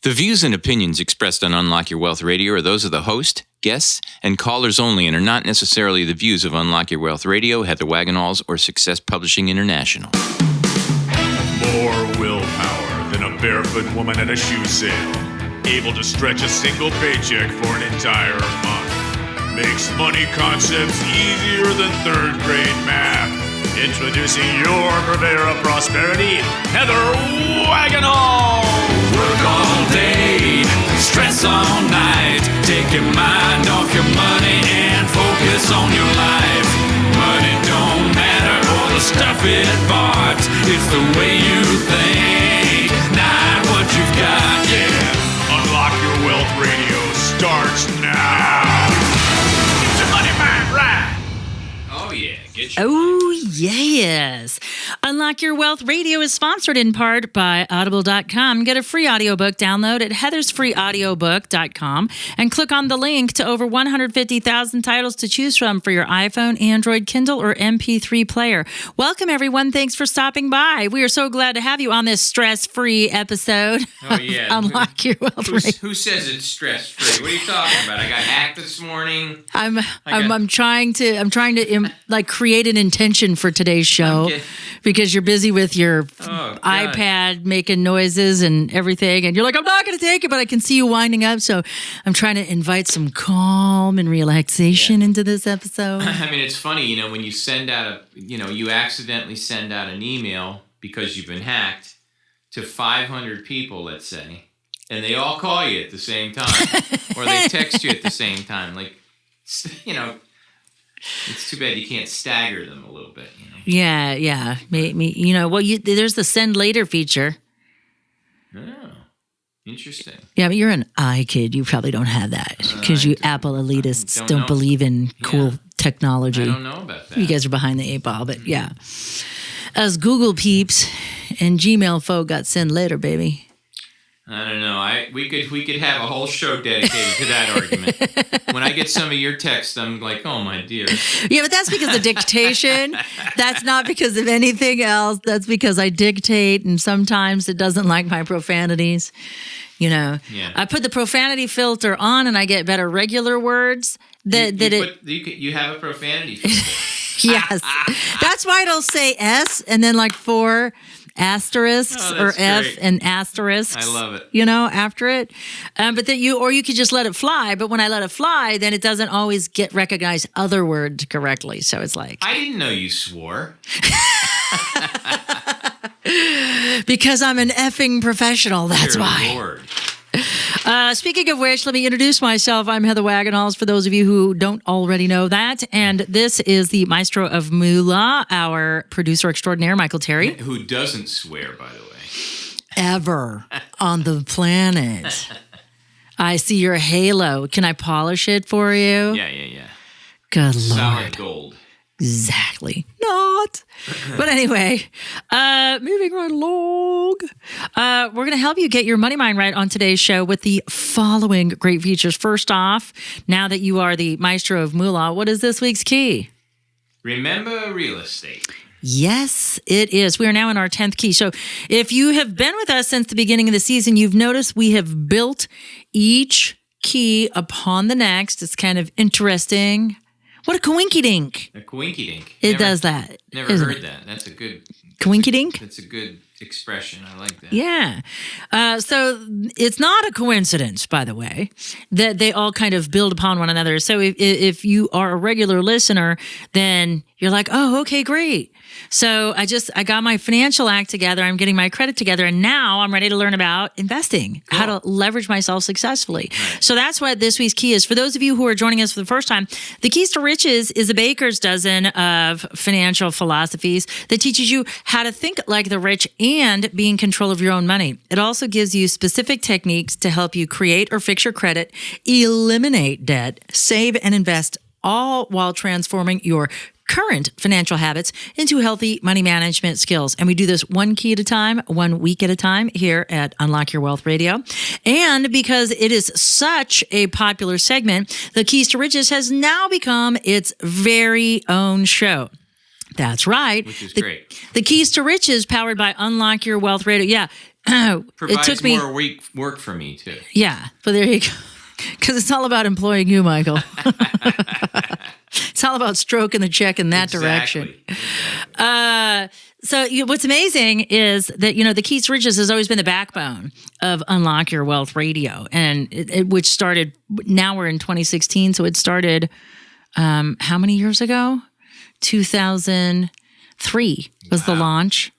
The views and opinions expressed on Unlock Your Wealth Radio are those of the host, guests, and callers only and are not necessarily the views of Unlock Your Wealth Radio, Heather Wagenhals, or Success Publishing International. More willpower than a barefoot woman at a shoe sale. Able to stretch a single paycheck for an entire month. Makes money concepts easier than third grade math. Introducing your purveyor of prosperity, Heather Wagenhals. Work all day, stress all night. Take your mind off your money and focus on your life. Money don't matter or the stuff it bought. It's the way you think, not what you've got, yeah. Unlock Your Wealth Radio starts now. Get your money mind right. Oh, yeah. Get your Oh, yes. Unlock Your Wealth Radio is sponsored in part by Audible.com. Get a free audiobook download at heathersfreeaudiobook.com and click on the link to over 150,000 titles to choose from for your iPhone, Android, Kindle, or MP3 player. Welcome, everyone. Thanks for stopping by. We are so glad to have you on this stress-free episode. Oh, yeah. Unlock Your Wealth Radio. Who says it's stress-free? What are you talking about? I got hacked this morning. I'm trying to create an intention for today's show because you're busy with your iPad making noises and everything, and you're like, I'm not going to take it, but I can see you winding up, so I'm trying to invite some calm and relaxation into this episode. I mean, it's funny, when you send out you accidentally send out an email because you've been hacked to 500 people, let's say, and they all call you at the same time, or they text you at the same time, It's too bad you can't stagger them a little bit, Yeah. There's the send later feature. Oh, interesting. Yeah, but you're an kid. You probably don't have that because you Apple elitists don't believe in cool technology. I don't know about that. You guys are behind the 8 ball, but yeah. Us Google peeps and Gmail folk got send later, baby. I don't know. We could have a whole show dedicated to that argument. When I get some of your texts, I'm like, oh my dear. Yeah, but that's because of dictation. That's not because of anything else. That's because I dictate, and sometimes it doesn't like my profanities. Yeah. I put the profanity filter on, and I get better regular words. You have a profanity filter. Yes, that's why it'll say S and then like 4 asterisks or F great. and asterisks. I love it. After it. But that you could just let it fly. But when I let it fly, then it doesn't always recognize other words correctly. So it's like, I didn't know you swore. because I'm an effing professional. That's Dear why. Lord. Speaking of which, let me introduce myself. I'm Heather Wagenhals, for those of you who don't already know that. And this is the maestro of Moolah, our producer extraordinaire, Michael Terry. Who doesn't swear, by the way. Ever on the planet. I see your halo. Can I polish it for you? Yeah. Good Lord. Solid gold. Exactly. Not. But anyway, moving right along. We're going to help you get your money mind right on today's show with the following great features. First off, now that you are the maestro of Moolah, what is this week's key? Remember real estate. Yes, it is. We are now in our 10th key. So if you have been with us since the beginning of the season, you've noticed we have built each key upon the next. It's kind of interesting. What a coinky-dink. A coinky-dink. It does that. Never heard that. That's a good... Coinky-dink? That's a good expression. I like that. Yeah. So it's not a coincidence, by the way, that they all kind of build upon one another. So if you are a regular listener, then you're like, oh, okay, great. So I got my financial act together. I'm getting my credit together. And now I'm ready to learn about investing, how to leverage myself successfully. Right. So that's what this week's key is. For those of you who are joining us for the first time, the Keys to Riches is a baker's dozen of financial philosophies that teaches you how to think like the rich and be in control of your own money. It also gives you specific techniques to help you create or fix your credit, eliminate debt, save and invest, all while transforming your current financial habits into healthy money management skills. And we do this one key at a time, 1 week at a time here at Unlock Your Wealth Radio. And because it is such a popular segment, the Keys to Riches has now become its very own show. That's right. Which is great. The Keys to Riches, powered by Unlock Your Wealth Radio. Yeah. it took me more work for me too. Yeah, but there you go. Because it's all about employing you, Michael. It's all about stroking the check in that direction. So what's amazing is that, the Keys to Riches has always been the backbone of Unlock Your Wealth Radio, and which started, now we're in 2016, so it started how many years ago? 2003 was the launch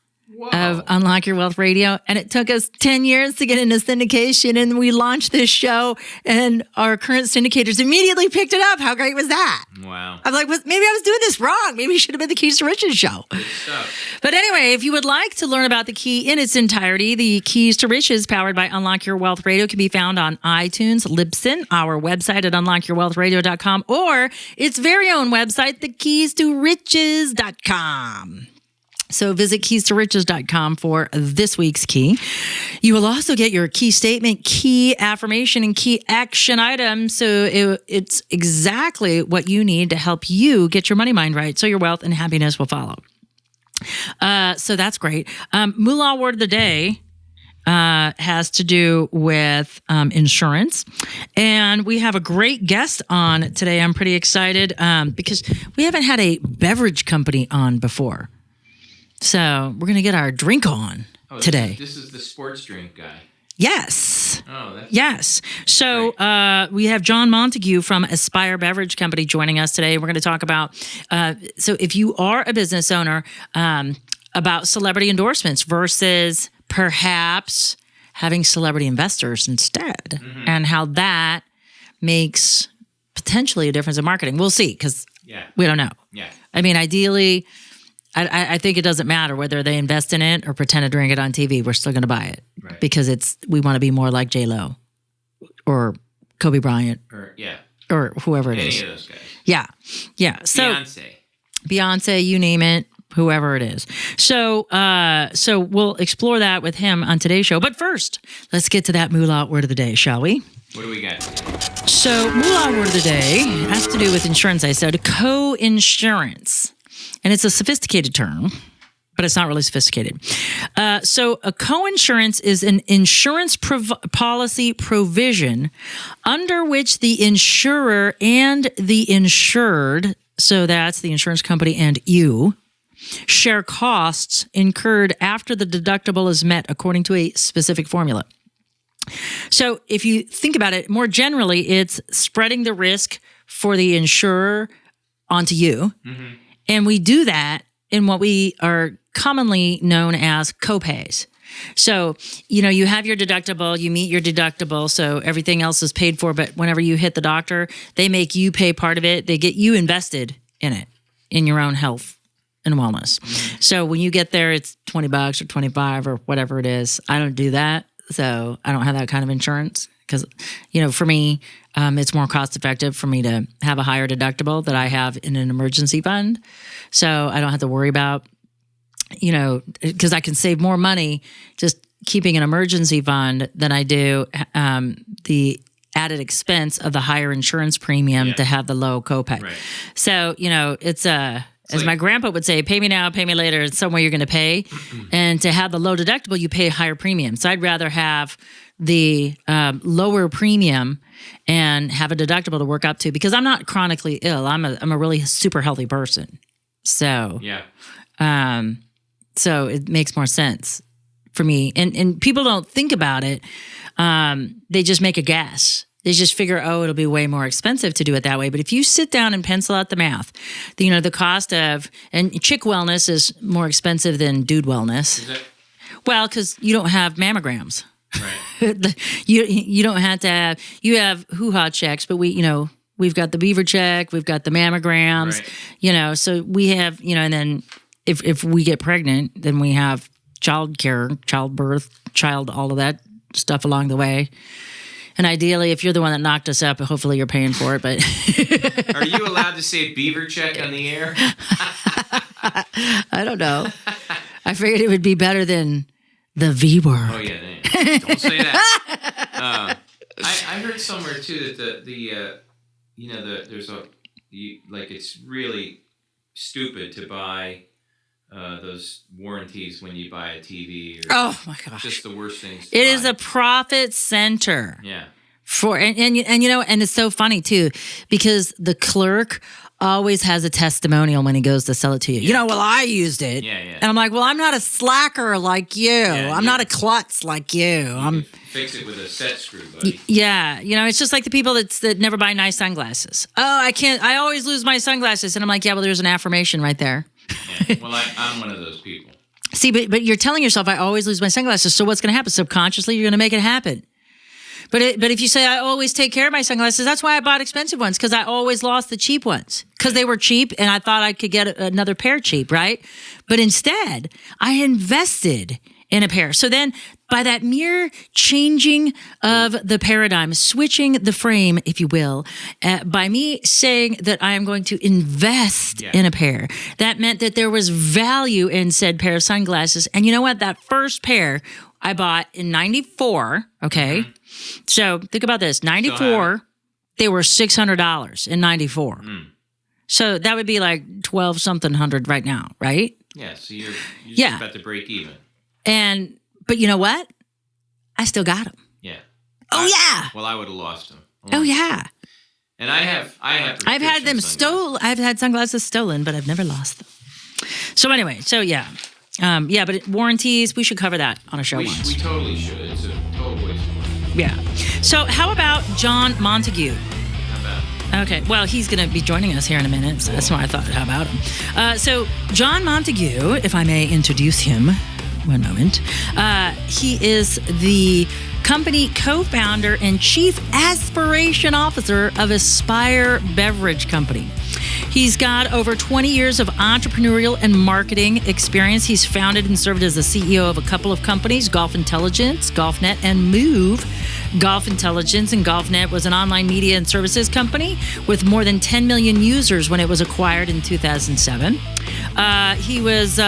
of Unlock Your Wealth Radio. And it took us 10 years to get into syndication. And we launched this show and our current syndicators immediately picked it up. How great was that? Wow. I'm like, maybe I was doing this wrong. Maybe it should have been the Keys to Riches show. Good stuff. But anyway, if you would like to learn about the key in its entirety, the Keys to Riches powered by Unlock Your Wealth Radio can be found on iTunes, Libsyn, our website at unlockyourwealthradio.com, or its very own website, thekeystoriches.com. So visit keystoriches.com for this week's key. You will also get your key statement, key affirmation, and key action items. So it's exactly what you need to help you get your money mind right, so your wealth and happiness will follow. So that's great. Moolah Word of the Day has to do with insurance. And we have a great guest on today. I'm pretty excited because we haven't had a beverage company on before. So we're going to get our drink on today. This is the sports drink guy. Yes. Oh, that's yes. So we have John Montague from Aspire Beverage Company joining us today. We're going to talk about, so if you are a business owner, about celebrity endorsements versus perhaps having celebrity investors instead, and how that makes potentially a difference in marketing. We'll see, because we don't know. Yeah. I mean, ideally, I think it doesn't matter whether they invest in it or pretend to drink it on TV. We're still going to buy it because we want to be more like J-Lo or Kobe Bryant or whoever it is. Any of those guys. Yeah. So Beyonce, you name it, whoever it is. So we'll explore that with him on today's show. But first, let's get to that Moolah Word of the Day, shall we? What do we got? So Moolah Word of the Day has to do with insurance. I said co-insurance. And it's a sophisticated term, but it's not really sophisticated. So a co-insurance is an insurance policy provision under which the insurer and the insured, so that's the insurance company and you, share costs incurred after the deductible is met according to a specific formula. So if you think about it, more generally, it's spreading the risk for the insurer onto you. Mm-hmm. And we do that in what we are commonly known as copays. So, you have your deductible, you meet your deductible, so everything else is paid for. But whenever you hit the doctor, they make you pay part of it. They get you invested in it, in your own health and wellness. Mm-hmm. So when you get there, it's $20 or $25 or whatever it is. I don't do that. So I don't have that kind of insurance because, for me, it's more cost effective for me to have a higher deductible that I have in an emergency fund. So I don't have to worry about, because I can save more money just keeping an emergency fund than I do the added expense of the higher insurance premium to have the low copay. Right. So, it's as my grandpa would say, pay me now, pay me later. It's somewhere you're going to pay. And to have the low deductible, you pay a higher premium. So I'd rather have the lower premium and have a deductible to work up to because I'm not chronically ill. I'm a really super healthy person. So so it makes more sense for me. And people don't think about it. They just make a guess. They just figure, it'll be way more expensive to do it that way. But if you sit down and pencil out the math, the cost of, and chick wellness is more expensive than dude wellness. Is it? Well, because you don't have mammograms. Right. you don't have to have, you have hoo-ha checks, but we've got the beaver check, we've got the mammograms, so we have, and then if we get pregnant, then we have child care, childbirth, all of that stuff along the way. And ideally, if you're the one that knocked us up, hopefully you're paying for it. But are you allowed to say beaver check on the air? I don't know. I figured it would be better than the V word. Oh yeah, don't say that. I heard somewhere too that there's it's really stupid to buy those warranties when you buy a TV. Or Oh my gosh. Just the worst things to It buy. is a profit center. Yeah. And it's so funny too, because the clerk always has a testimonial when he goes to sell it to you. Yeah. Well, I used it. Yeah. And I'm like, well, I'm not a slacker like you. I'm not a klutz like you. I'm fix it with a set screw, buddy. Yeah. It's just like the people that never buy nice sunglasses. Oh, I always lose my sunglasses. And I'm like, yeah, well, there's an affirmation right there. Yeah. Well, I'm one of those people. See, but you're telling yourself, I always lose my sunglasses. So what's going to happen? Subconsciously, you're going to make it happen. But if you say, I always take care of my sunglasses, that's why I bought expensive ones, because I always lost the cheap ones because they were cheap and I thought I could get another pair cheap, right? But instead, I invested in a pair. So then by that mere changing of the paradigm, switching the frame, if you will, by me saying that I am going to invest in a pair, that meant that there was value in said pair of sunglasses. And you know what? That first pair I bought in 94, okay? Mm-hmm. So think about this. 94, they were $600 in 94. Mm. So that would be like 12 something hundred right now, right? Yeah, so you're just about to break even. But you know what? I still got them. Yeah. Well, I would have lost them. Oh yeah. And I've had them stolen. I've had sunglasses stolen, but I've never lost them. So anyway, but warranties, we should cover that on a show once. We totally should. It's a total waste of money. Yeah. So how about John Montague? How about? Okay. Well, he's going to be joining us here in a minute, so that's why I thought, how about him? So John Montague, if I may introduce him, one moment. He is the company co-founder and Chief Aspiration Officer of Aspire Beverage Company. He's got over 20 years of entrepreneurial and marketing experience. He's founded and served as the CEO of a couple of companies, Golf Intelligence, GolfNet, and Move. Golf Intelligence and GolfNet was an online media and services company with more than 10 million users when it was acquired in 2007.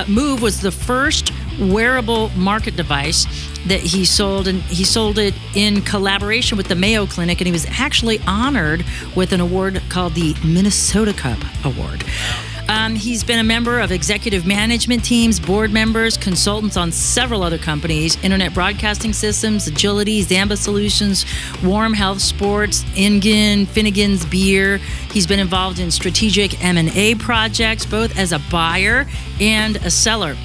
Move was the first wearable market device that he sold, and he sold it in collaboration with the Mayo Clinic, and he was actually honored with an award called the Minnesota Cup Award. He's been a member of executive management teams, board members, consultants on several other companies, Internet Broadcasting Systems, Agility, Zamba Solutions, Warm Health Sports, Ingen, Finnegan's Beer. He's been involved in strategic M&A projects, both as a buyer and a seller.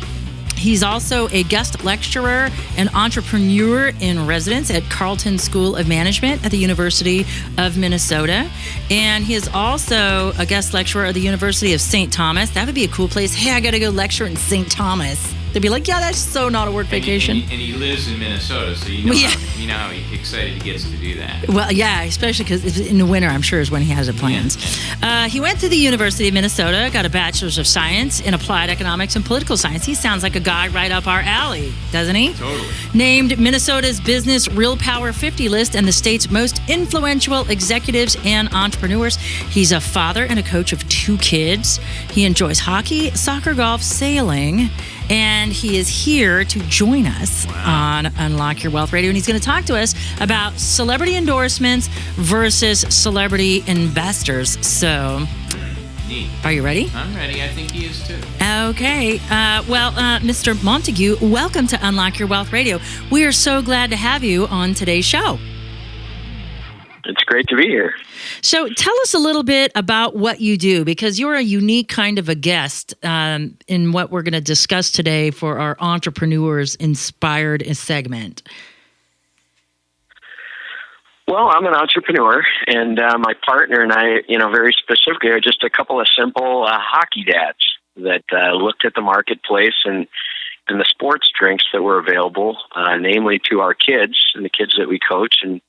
He's also a guest lecturer and entrepreneur in residence at Carleton School of Management at the University of Minnesota. And he is also a guest lecturer at the University of St. Thomas. That would be a cool place. Hey, I got to go lecture in St. Thomas. They'd be like, yeah, that's so not a work vacation. And he lives in Minnesota, so you know how excited he gets to do that. Well, yeah, especially because in the winter, I'm sure, is when he has it planned. Yeah. He went to the University of Minnesota, got a bachelor's of science in applied economics and political science. He sounds like a guy right up our alley, doesn't he? Totally. Named Minnesota's Business Real Power 50 list and the state's most influential executives and entrepreneurs. He's a father and a coach of 2 kids. He enjoys hockey, soccer, golf, sailing, and he is here to join us on Unlock Your Wealth Radio. And he's going to talk to us about celebrity endorsements versus celebrity investors. So, neat. Are you ready? I'm ready. I think he is too. Okay. Mr. Montague, welcome to Unlock Your Wealth Radio. We are so glad to have you on today's show. It's great to be here. So tell us a little bit about what you do, because you're a unique kind of a guest in what we're going to discuss today for our Entrepreneurs Inspired segment. Well, I'm an entrepreneur, and my partner and I, very specifically, are just a couple of simple hockey dads that looked at the marketplace and the sports drinks that were available, namely to our kids and the kids that we coach, and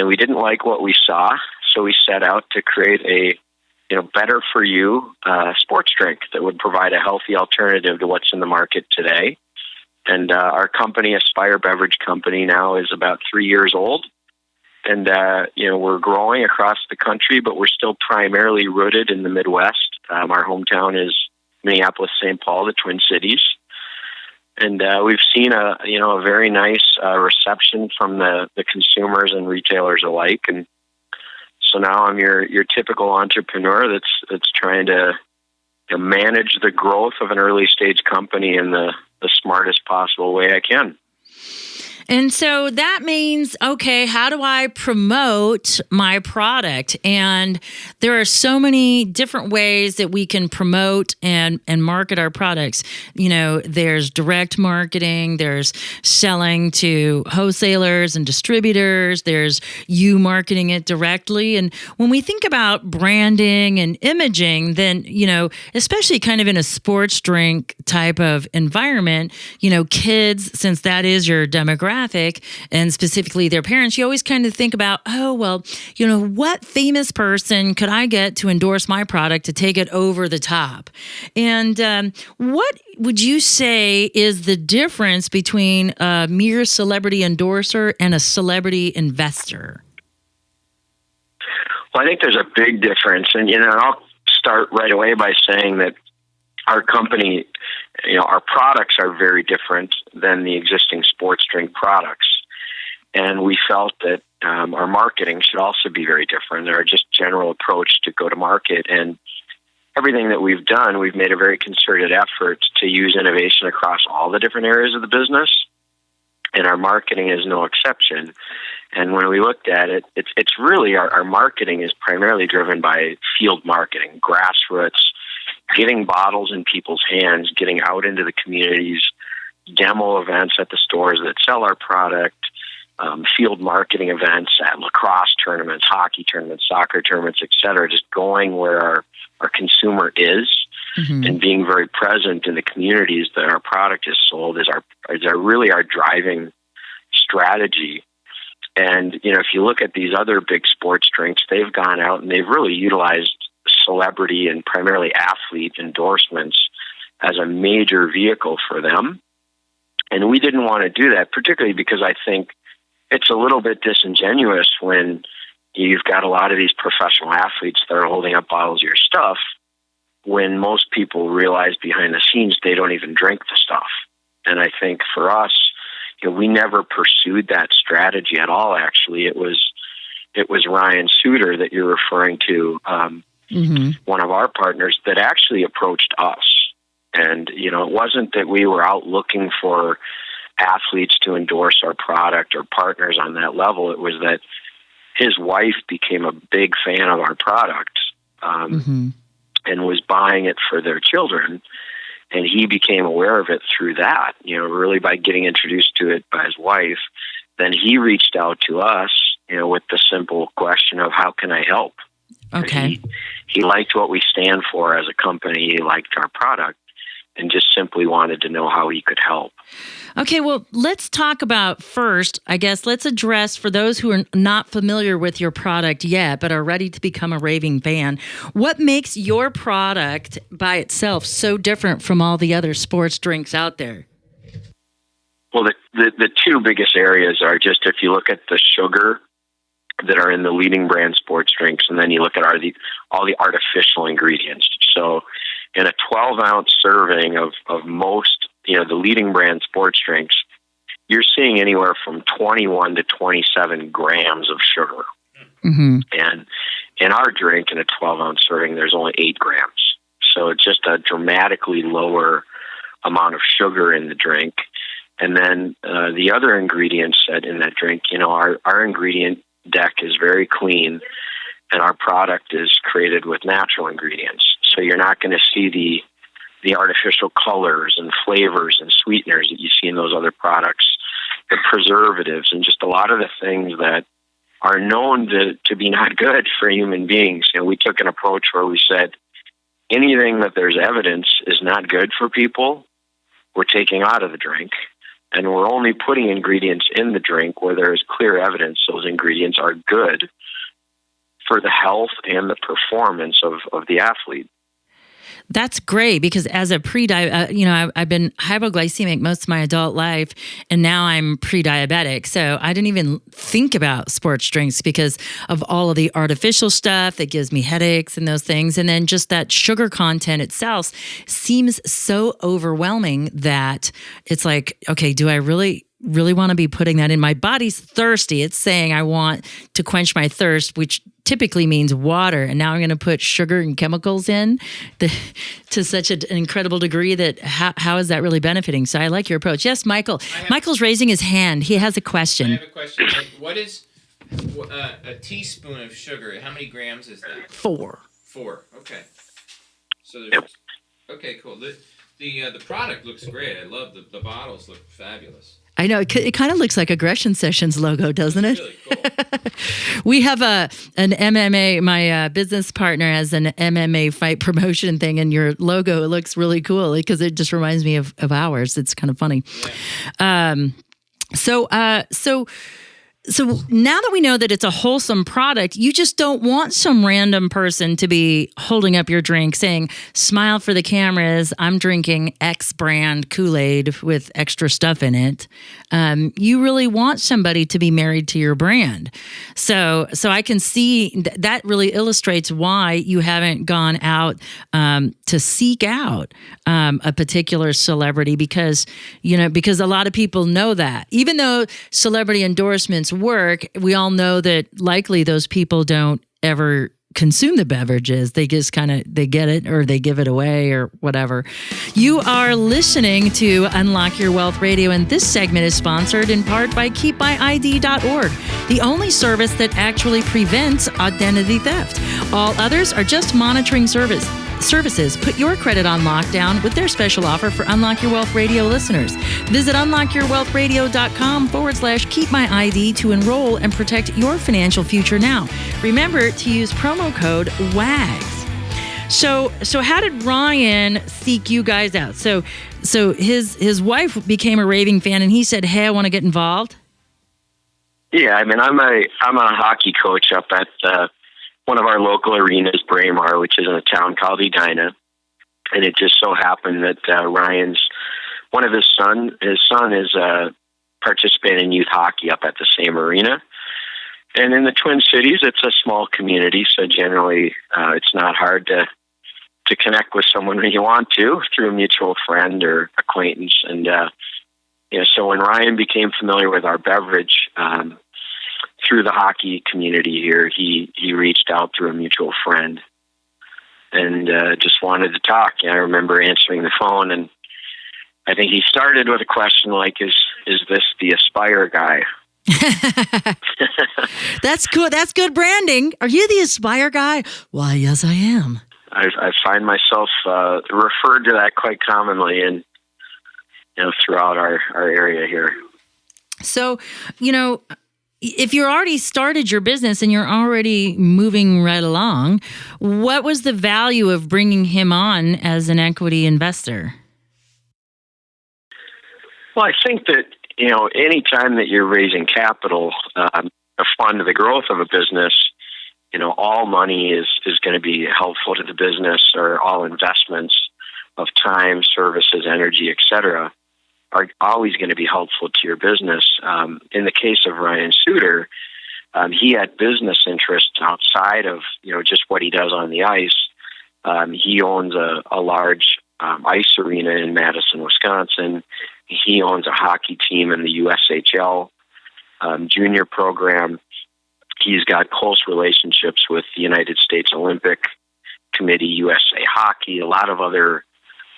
we didn't like what we saw, so we set out to create a better for you sports drink that would provide a healthy alternative to what's in the market today. And our company, Aspire Beverage Company, now is about 3 years old. And, we're growing across the country, but we're still primarily rooted in the Midwest. Our hometown is Minneapolis, St. Paul, the Twin Cities. And we've seen a very nice reception from the consumers and retailers alike. And so now I'm your typical entrepreneur that's trying to manage the growth of an early stage company in the smartest possible way I can. And so that means, okay, how do I promote my product? And there are so many different ways that we can promote and market our products. There's direct marketing, there's selling to wholesalers and distributors, there's you marketing it directly. And when we think about branding and imaging, then, especially kind of in a sports drink type of environment, kids, since that is your demographic, and specifically their parents, you always kind of think about, what famous person could I get to endorse my product to take it over the top? And what would you say is the difference between a mere celebrity endorser and a celebrity investor? Well, I think there's a big difference. And, I'll start right away by saying that our company, our products are very different than the existing sports drink products. And we felt that our marketing should also be very different. Our just general approach to go to market and everything that we've done, we've made a very concerted effort to use innovation across all the different areas of the business. And our marketing is no exception. And when we looked at it, it's really our marketing is primarily driven by field marketing, grassroots, getting bottles in people's hands, getting out into the communities, demo events at the stores that sell our product, field marketing events at lacrosse tournaments, hockey tournaments, soccer tournaments, et cetera, just going where our consumer is and being very present in the communities that our product is sold is really our driving strategy. And, if you look at these other big sports drinks, they've gone out and they've really utilized celebrity and primarily athlete endorsements as a major vehicle for them. And we didn't want to do that, particularly because I think it's a little bit disingenuous when you've got a lot of these professional athletes that are holding up bottles of your stuff when most people realize behind the scenes they don't even drink the stuff. And I think for us, we never pursued that strategy at all, actually. It was Ryan Suter that you're referring to, one of our partners, that actually approached us. And, it wasn't that we were out looking for athletes to endorse our product or partners on that level. It was that his wife became a big fan of our product and was buying it for their children. And he became aware of it through that, really by getting introduced to it by his wife. Then he reached out to us, with the simple question of, how can I help? Okay. He liked what we stand for as a company. He liked our product and just simply wanted to know how he could help. Okay, well, let's talk about first, I guess, let's address for those who are not familiar with your product yet, but are ready to become a raving fan, what makes your product by itself so different from all the other sports drinks out there? Well, the two biggest areas are just if you look at the sugar that are in the leading brand sports drinks, and then you look at all the artificial ingredients. So in a 12-ounce serving of most, the leading brand sports drinks, you're seeing anywhere from 21 to 27 grams of sugar. And in our drink, in a 12-ounce serving, there's only 8 grams. So it's just a dramatically lower amount of sugar in the drink. And then the other ingredients in that drink, our ingredient deck is very clean, and our product is created with natural ingredients. So you're not going to see the artificial colors and flavors and sweeteners that you see in those other products, the preservatives, and just a lot of the things that are known to be not good for human beings. And we took an approach where we said, anything that there's evidence is not good for people, we're taking out of the drink. And we're only putting ingredients in the drink where there is clear evidence those ingredients are good for the health and the performance of the athlete. That's great because as a I've been hypoglycemic most of my adult life, and now I'm pre-diabetic. So I didn't even think about sports drinks because of all of the artificial stuff that gives me headaches and those things. And then just that sugar content itself seems so overwhelming that it's like, okay, do I really want to be putting that in? My body's thirsty. It's saying I want to quench my thirst, which typically means water, and now I'm going to put sugar and chemicals in to such an incredible degree that how is that really benefiting? So I like your approach. Yes, Michael. Michael's raising his hand. He has a question. I have a question. What is a teaspoon of sugar? How many grams is that? 4. 4. Okay. So there's. Okay, cool. The product looks great. I love the bottles. Look fabulous. I know it kind of looks like Aggression Sessions logo, doesn't it? Really cool. We have an MMA. My business partner has an MMA fight promotion thing, and your logo looks really cool because it just reminds me of ours. It's kind of funny. Yeah. So now that we know that it's a wholesome product, you just don't want some random person to be holding up your drink saying, smile for the cameras, I'm drinking X brand Kool-Aid with extra stuff in it. You really want somebody to be married to your brand. So I can see that really illustrates why you haven't gone out to seek out a particular celebrity because a lot of people know that. Even though celebrity endorsements work, we all know that likely those people don't ever consume the beverages. They just they get it or they give it away or whatever. You are listening to Unlock Your Wealth Radio, and this segment is sponsored in part by keepmyid.org, the only service that actually prevents identity theft. All others are just monitoring services. Put your credit on lockdown with their special offer for Unlock Your Wealth Radio listeners. Visit unlockyourwealthradio.com/keepmyid to enroll and protect your financial future now. Remember to use promo code WAGS. So how did Ryan seek you guys out? So his wife became a raving fan, and he said, "Hey, I want to get involved." Yeah, I mean, I'm a hockey coach up at one of our local arenas, Braemar, which is in a town called Edina, and it just so happened that Ryan's one of his son is participating in youth hockey up at the same arena. And in the Twin Cities, it's a small community, so generally it's not hard to connect with someone when you want to through a mutual friend or acquaintance. And so when Ryan became familiar with our beverage through the hockey community here, he reached out through a mutual friend and just wanted to talk. I remember answering the phone, and I think he started with a question like, "Is this the Aspire guy?" That's good. That's good branding. Are you the Aspire guy? Why, yes, I am. I find myself referred to that quite commonly, and throughout our area here. So, if you already started your business and you're already moving right along, what was the value of bringing him on as an equity investor? Well, I think that, any time that you're raising capital to fund the growth of a business, all money is going to be helpful to the business, or all investments of time, services, energy, etc., are always going to be helpful to your business. In the case of Ryan Suter, he had business interests outside of just what he does on the ice. He owns a large ice arena in Madison, Wisconsin. He owns a hockey team in the USHL junior program. He's got close relationships with the United States Olympic Committee, USA Hockey, a lot of other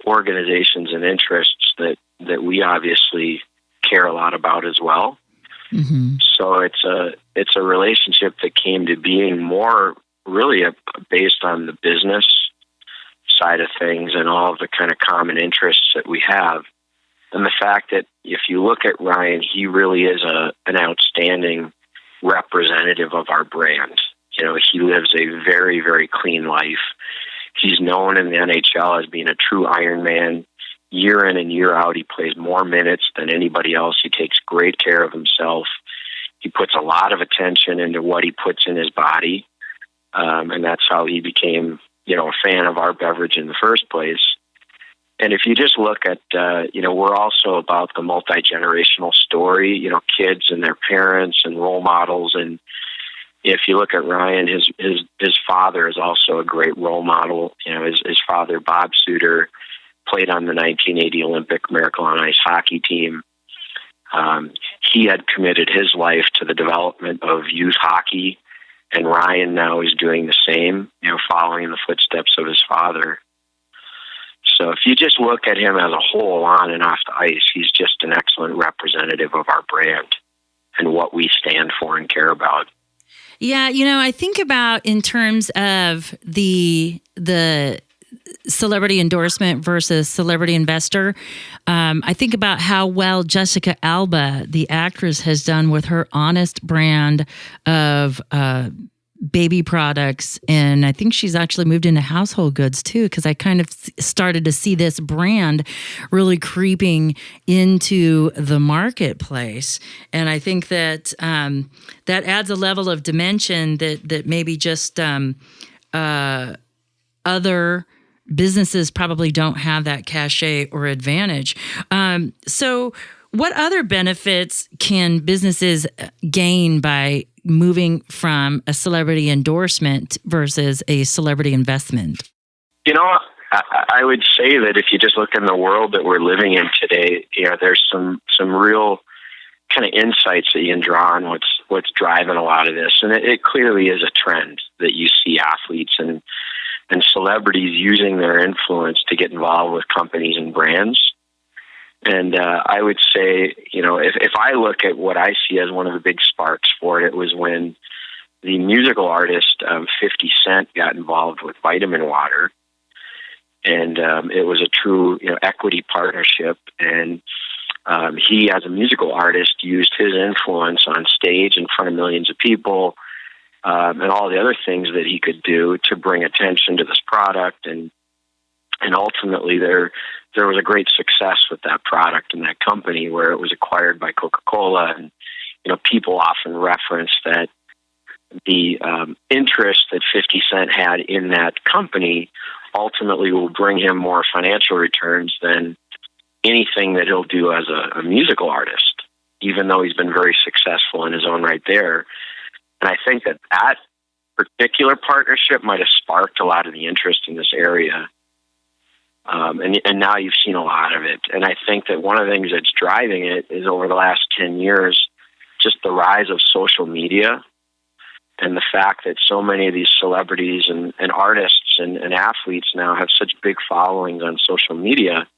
organizations and interests that we obviously care a lot about as well. Mm-hmm. So it's a relationship that came to being more really based on the business side of things and all of the kind of common interests that we have. And the fact that if you look at Ryan, he really is an outstanding representative of our brand. He lives a very, very clean life. He's known in the NHL as being a true Iron Man. Year in and year out, he plays more minutes than anybody else. He takes great care of himself. He puts a lot of attention into what he puts in his body. And that's how he became, a fan of our beverage in the first place. And if you just look at, we're also about the multi-generational story, kids and their parents and role models. And if you look at Ryan, his father is also a great role model. His father, Bob Suter, played on the 1980 Olympic Miracle on Ice hockey team. He had committed his life to the development of youth hockey And Ryan now is doing the same, following in the footsteps of his father. So if you just look at him as a whole, on and off the ice, he's just an excellent representative of our brand and what we stand for and care about. Yeah, I think about in terms of the celebrity endorsement versus celebrity investor. I think about how well Jessica Alba, the actress, has done with her Honest brand of baby products. And I think she's actually moved into household goods too, because I kind of started to see this brand really creeping into the marketplace. And I think that that adds a level of dimension that maybe just other businesses probably don't have that cachet or advantage. So what other benefits can businesses gain by moving from a celebrity endorsement versus a celebrity investment? I would say that if you just look in the world that we're living in today, there's some real kind of insights that you can draw on what's driving a lot of this. And it clearly is a trend that you see athletes and celebrities using their influence to get involved with companies and brands. And I would say, if I look at what I see as one of the big sparks for it, it was when the musical artist 50 Cent got involved with Vitamin Water. And it was a true equity partnership. And he, as a musical artist, used his influence on stage in front of millions of people and all the other things that he could do to bring attention to this product. And ultimately, there was a great success with that product and that company where it was acquired by Coca-Cola. And, people often reference that the interest that 50 Cent had in that company ultimately will bring him more financial returns than anything that he'll do as a musical artist, even though he's been very successful in his own right there. And I think that particular partnership might have sparked a lot of the interest in this area. And now you've seen a lot of it. And I think that one of the things that's driving it is over the last 10 years, just the rise of social media and the fact that so many of these celebrities and artists and athletes now have such big followings on social media.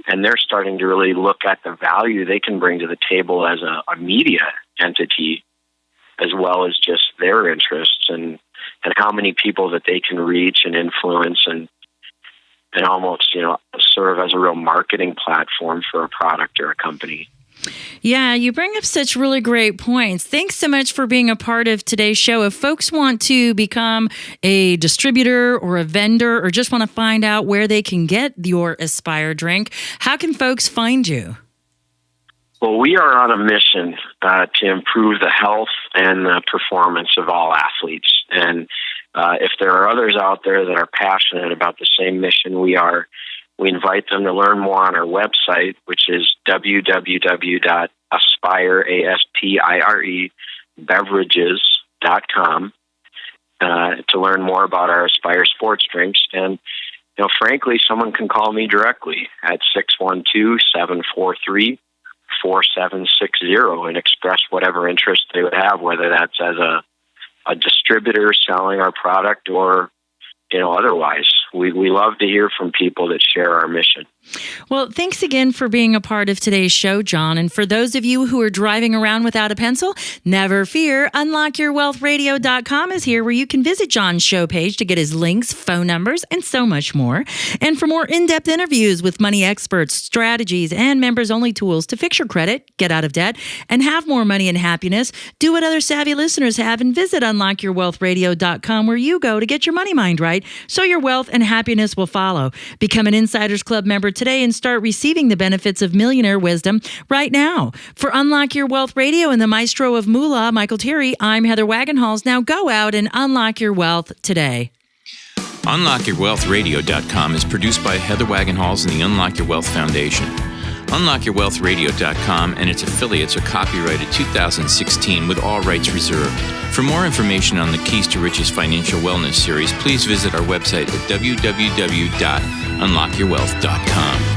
And they're starting to really look at the value they can bring to the table as a media entity, as well as just their interests and how many people that they can reach and influence and almost, serve as a real marketing platform for a product or a company. Yeah, you bring up such really great points. Thanks so much for being a part of today's show. If folks want to become a distributor or a vendor or just want to find out where they can get your Aspire drink, how can folks find you? Well, we are on a mission to improve the health and the performance of all athletes. And if there are others out there that are passionate about the same mission we are, we invite them to learn more on our website, which is www.beverages&nbsp, to learn more about our Aspire sports drinks. And, frankly, someone can call me directly at 612-743-4760 and express whatever interest they would have, whether that's as a distributor selling our product or, otherwise. We love to hear from people that share our mission. Well, thanks again for being a part of today's show, John. And for those of you who are driving around without a pencil, never fear. UnlockYourWealthRadio.com is here where you can visit John's show page to get his links, phone numbers, and so much more. And for more in-depth interviews with money experts, strategies, and members-only tools to fix your credit, get out of debt, and have more money and happiness, do what other savvy listeners have and visit UnlockYourWealthRadio.com where you go to get your money mind right so your wealth and happiness will follow. Become an Insiders Club member today and start receiving the benefits of millionaire wisdom right now. For Unlock Your Wealth Radio and the maestro of moolah, Michael Terry, I'm Heather Wagenhals. Now go out and unlock your wealth today. UnlockYourWealthRadio.com is produced by Heather Wagenhals and the Unlock Your Wealth Foundation. UnlockYourWealthRadio.com and its affiliates are copyrighted 2016 with all rights reserved. For more information on the Keys to Riches Financial Wellness Series, please visit our website at www.unlockyourwealth.com.